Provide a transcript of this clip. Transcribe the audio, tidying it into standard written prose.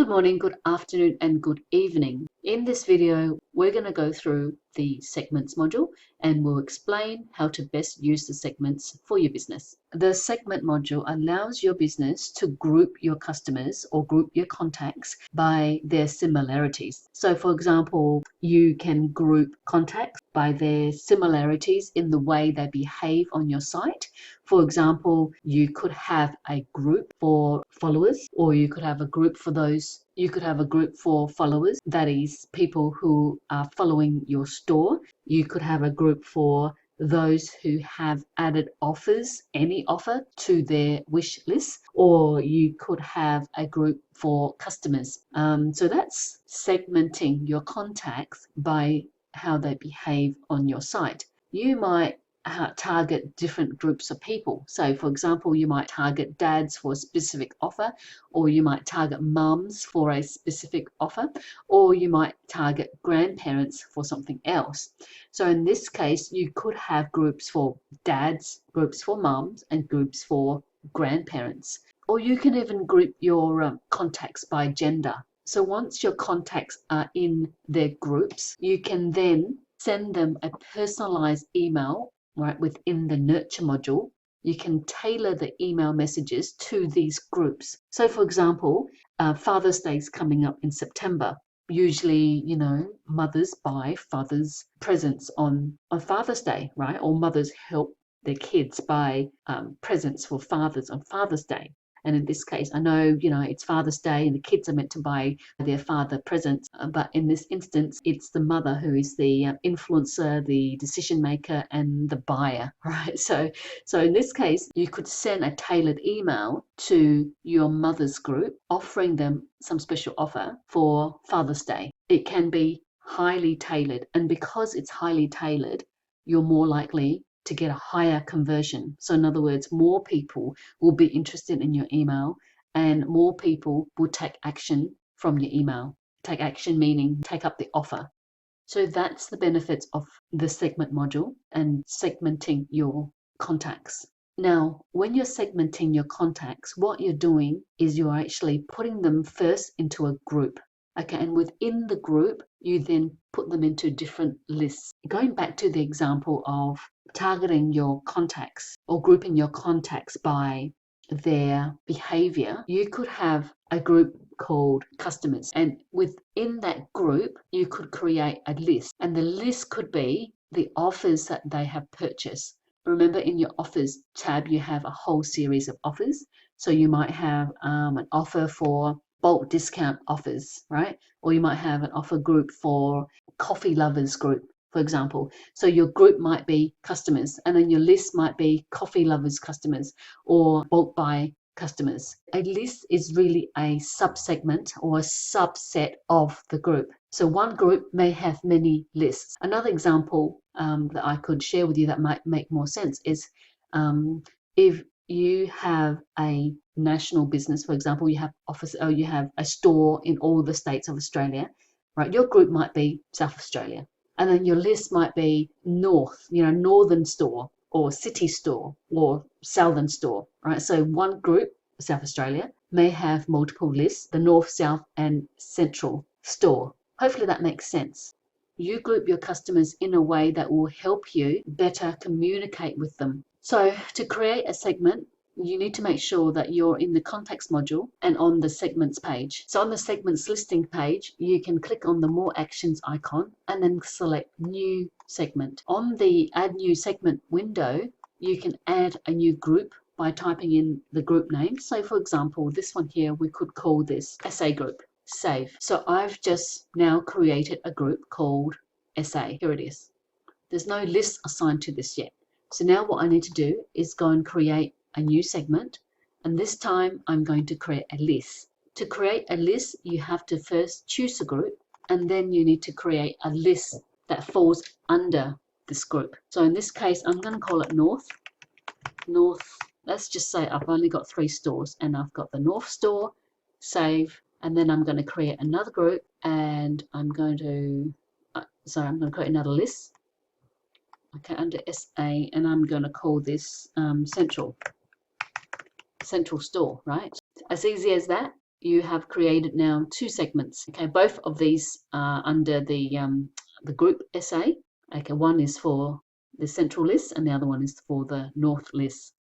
Good morning, good afternoon, and good evening. In this video, we're going to go through the segments module and we'll explain how to best use the segments for your business. The segment module allows your business to group your customers or group your contacts by their similarities. So for example, you can group contacts by their similarities in the way they behave on your site. For example, you could have a group for followers, or you could have a group for followers, that is people who are following your store. You could have a group for those who have added offers, any offer, to their wish list, or you could have a group for customers. So that's segmenting your contacts by how they behave on your site. You might target different groups of people. So for example, you might target dads for a specific offer, or you might target mums for a specific offer, or you might target grandparents for something else. So in this case, you could have groups for dads, groups for mums, and groups for grandparents. Or you can even group your contacts by gender. So once your contacts are in their groups, you can then send them a personalized email, right, within the nurture module. You can tailor the email messages to these groups. So for example, Father's Day is coming up in September. Usually, mothers buy fathers presents on Father's Day, right? Or mothers help their kids buy presents for fathers on Father's Day. And in this case, I know, it's Father's Day and the kids are meant to buy their father presents. But in this instance, it's the mother who is the influencer, the decision maker, and the buyer, right? So in this case, you could send a tailored email to your mother's group offering them some special offer for Father's Day. It can be highly tailored. And because it's highly tailored, you're more likely to get a higher conversion. So in other words, more people will be interested in your email and more people will take action from your email. Take action meaning take up the offer. So that's the benefits of the segment module and segmenting your contacts. Now, when you're segmenting your contacts, what you're doing is you're actually putting them first into a group. Okay, and within the group, you then put them into different lists. Going back to the example of targeting your contacts or grouping your contacts by their behavior, you could have a group called customers, and within that group you could create a list, and the list could be the offers that they have purchased. Remember, in your offers tab you have a whole series of offers, so you might have an offer for bulk discount offers, right? Or you might have an offer group for coffee lovers group, for example. So your group might be customers, and then your list might be coffee lovers customers or bulk buy customers. A list is really a subsegment or a subset of the group. So one group may have many lists. Another example that I could share with you that might make more sense is if you have a national business, for example, you have a store in all the states of Australia, right? Your group might be South Australia, and then your list might be northern store or city store or southern store, right? So one group, South Australia, may have multiple lists, the north, south, and central store. Hopefully that makes sense. You group your customers in a way that will help you better communicate with them. So to create a segment, you need to make sure that you're in the contacts module and on the segments page. So on the segments listing page, you can click on the more actions icon and then select new segment. On the add new segment window, you can add a new group by typing in the group name. So for example, this one here, we could call this SA group. Save. So I've just now created a group called SA. Here it is. There's no list assigned to this yet. So now what I need to do is go and create a new segment, and this time I'm going to create a list. To create a list, you have to first choose a group, and then you need to create a list that falls under this group. So in this case, I'm going to call it North. Let's just say I've only got 3 stores, and I've got the North store. Save. And then I'm going to create another group, and I'm going to create another list. Okay, under SA, and I'm going to call this Central Store, right? As easy as that. you have created now 2 segments. Okay, both of these are under the group essay. Okay, one is for the central list and the other one is for the north list.